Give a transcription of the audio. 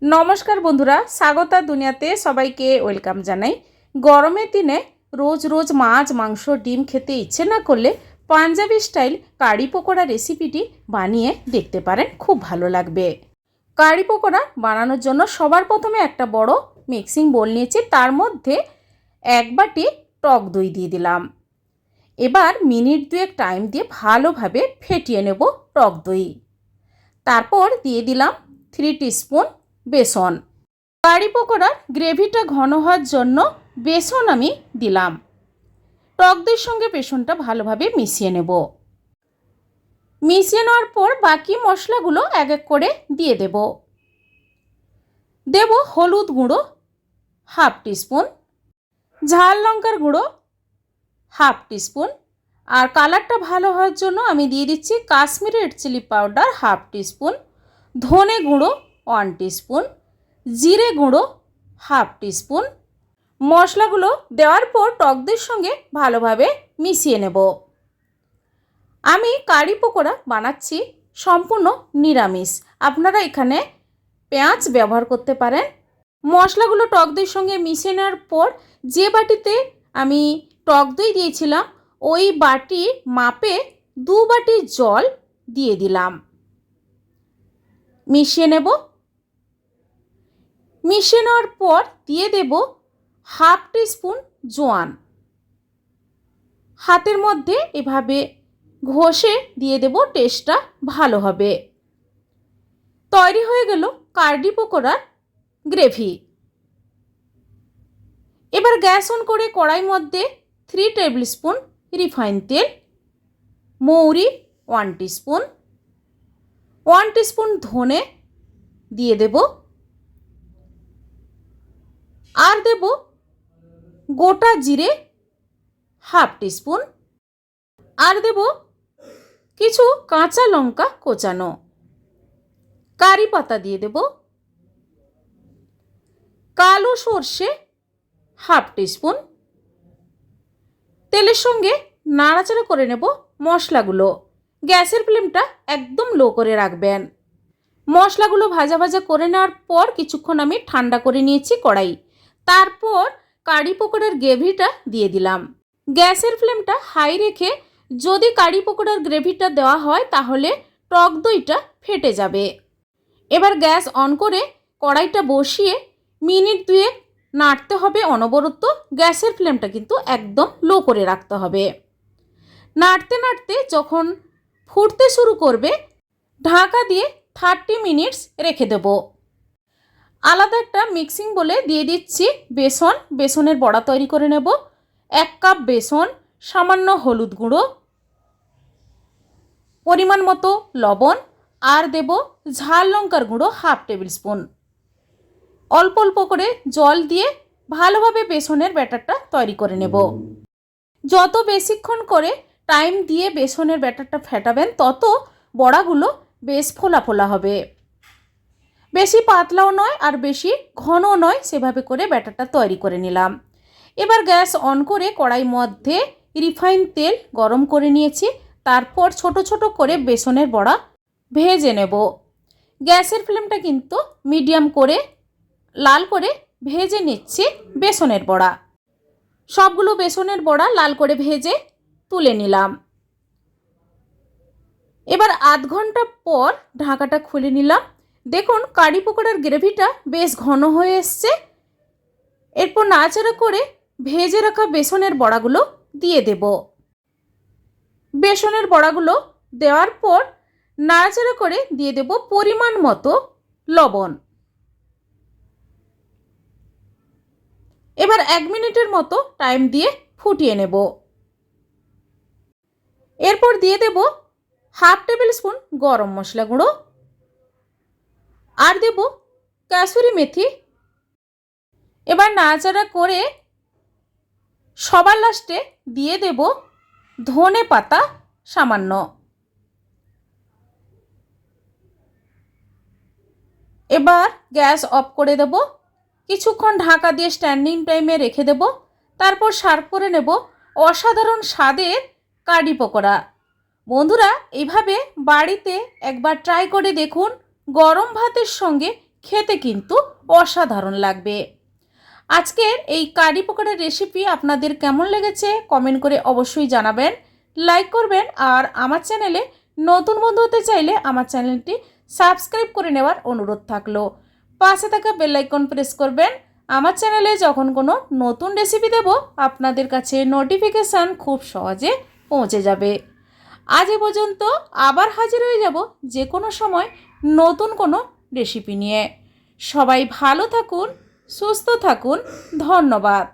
नमस्कार बंधुरा स्वागता दुनियाते सबाइके वेलकाम जानाई। गरमेर दिने रोज रोज माछ मांस डिम खेते इচ্ছে ना करले पांजाबी स्टाइल काड़ी पकोड़ा रेसिपिटी बानिए देखते पारेन, खूब भालो लागबे। काड़ी पकोड़ा बानानोर जोन्नो सबार प्रथमे एकटा बड़ो मिक्सिंग बोल निয়েছি, तार मध्य एक बाटी टक दई दिए दिलाम। एबार मिनिट दुएक टाइम दिए भालोभाबे फेटिए नेब टक दई। तारपर दिए दिलाम 3 टीस्पुन बेसन। काड़ी पकोड़ार ग्रेभिटा घन हওয়ার জন্য बेसन आमी दिलाम। टक दইয়ের संगे बेसनटा भालोभाबे मिशिয়ে नेब। मिशिয়ে নেওয়ার পর बाकी मशलागुलो एक एक করে দিয়ে দেব। দেব হলুদ গুঁড়ো हाफ टीस्पुन, झाल लंकार गुঁড়ো हाफ टीस्पुन और कालारटा भालो हওয়ার জন্য आमी दिए दिচ্ছি Kashmiri red chilli powder half teaspoon, धने गुঁড়ো 1 टीस्पुन, जिरे गुঁড়ো हाफ टीस्पुन। मशलागुलो देওয়ার পর टक দইয়ের संगे भालोभाबे मिशिয়ে নেব। आमी काड़ी पकोड़ा बानाচ্ছি सम्पूर्ण निरामिष, आपनारा एखाने पेঁয়াজ व्यवहार करते पारेन। मशलागुलो टक दইয়ের संगे मिशिয়ে নেওয়ার পর যে বাটিতে आमी टक दই দিয়েছিলাম ওই বাটির মাপে 2 বাটি জল দিয়ে দিলাম। মিশিয়ে নেব। মিশিয়ে নেওয়ার পর দিয়ে দেব हाफ टीस्पुन জোয়ান। হাতের মধ্যে এভাবে ঘষে দিয়ে দেব, টেস্টটা ভালো হবে। তৈরি হয়ে গেল কার্ডি পকোড়ার গ্রেভি। এবার গ্যাস অন করে কড়াই মধ্যে 3 টেবিল স্পুন রিফাইন তেল, মৌরি 1 টিস্পুন, 1 টিস্পুন ধনে দিয়ে দেব আর দেব গোটা জিরে हाफ टीस्पुन और देव किछु काँचा लंका कोचानो, कारी पाता दिए देव, कालो सर्षे हाफ टीस्पुन। तेलेर संगे नाड़ाचाड़ा करे नेब मशलागुलो। गैसेर फ्लेमटा एकदम लो करे राखबेन। मशलागुलो भाजा भाजा करे नेওয়ার पर किछुक्षण आमी ठांडा करे निয়েছি कड़ाई। तारपर काड़ी पकोड़ार ग्रेभिटा दिए दिलाम। गैसेर फ्लेमटा हाई रेखे यदि काड़ी पकोड़ार ग्रेभिटा देওয়া হয় তাহলে টক দইটা ফেটে যাবে। এবার গ্যাস অন করে কড়াইটা বসিয়ে মিনিট দুয়েক নাড়তে হবে অনবরত। গ্যাসের ফ্লেমটা কিন্তু একদম লো করে রাখতে হবে। নাড়তে নাড়তে যখন ফুটতে শুরু করবে ঢাকা দিয়ে 30 মিনিটস রেখে দেব। আলাদা একটা মিক্সিং বলে দিয়ে দিচ্ছি বেসন। বেসনের বড়া তৈরি করে নেব। 1 কাপ বেসন, সামান্য হলুদ গুঁড়ো, পরিমাণ মতো লবণ আর দেব ঝাল লঙ্কার গুঁড়ো হাফ টেবিল স্পুন। অল্প অল্প করে জল দিয়ে ভালোভাবে বেসনের ব্যাটারটা তৈরি করে নেব। যত বেশিক্ষণ করে টাইম দিয়ে বেসনের ব্যাটারটা ফেটাবেন তত বড়াগুলো বেশ ফোলা ফোলা হবে। বেশি পাতলাও নয় আর বেশি ঘনও নয়, সেভাবে করে ব্যাটারটা তৈরি করে নিলাম। এবার গ্যাস অন করে কড়াই মধ্যে রিফাইন তেল গরম করে নিয়েছি। তারপর ছোট ছোট করে বেসনের বড়া ভেজে নেব। গ্যাসের ফ্লেমটা কিন্তু মিডিয়াম করে লাল করে ভেজে নিচ্ছি বেসনের বড়া। সবগুলো বেসনের বড়া লাল করে ভেজে তুলে নিলাম। এবার আধ ঘন্টা পর ঢাকাটা খুলে নিলাম। দেখুন কারি পকোড়ার গ্রেভিটা বেশ ঘন হয়ে এসছে। এরপর নাড়াচাড়া করে ভেজে রাখা বেসনের বড়াগুলো দিয়ে দেব। বেসনের বড়াগুলো দেওয়ার পর নাড়াচাড়া করে দিয়ে দেব পরিমাণ মতো লবণ। এবার 1 মিনিটের মতো টাইম দিয়ে ফুটিয়ে নেব। এরপর দিয়ে দেব হাফ টেবিল স্পুন গরম মশলা গুঁড়ো আর দেব কাসুরি মেথি। এবার নাড়াচাড়া করে সবার লাস্টে দিয়ে দেব ধনে পাতা সামান্য। এবার গ্যাস অফ করে দেব। কিছুক্ষণ ঢাকা দিয়ে স্ট্যান্ডিং টাইমে রেখে দেব। তারপর সার্ভ করে নেব অসাধারণ স্বাদের কারি পকোড়া। বন্ধুরা এইভাবে বাড়িতে একবার ট্রাই করে দেখুন। গরম ভাতের সঙ্গে খেতে কিন্তু অসাধারণ লাগবে। আজকের এই কারি পকোড়ার রেসিপি আপনাদের কেমন লেগেছে কমেন্ট করে অবশ্যই জানাবেন, লাইক করবেন, আর আমার চ্যানেলে নতুন বন্ধু হতে চাইলে আমার চ্যানেলটি সাবস্ক্রাইব করে নেওয়ার অনুরোধ থাকলো। পাশে থাকা বেল আইকন প্রেস করবেন। আমার চ্যানেলে যখন কোনো নতুন রেসিপি দেব আপনাদের কাছে নোটিফিকেশান খুব সহজে পৌঁছে যাবে। আজ এ পর্যন্ত, আবার হাজির হয়ে যাব যে কোনো সময় নতুন কোনো রেসিপি নিয়ে। সবাই ভালো থাকুন, সুস্থ থাকুন, ধন্যবাদ।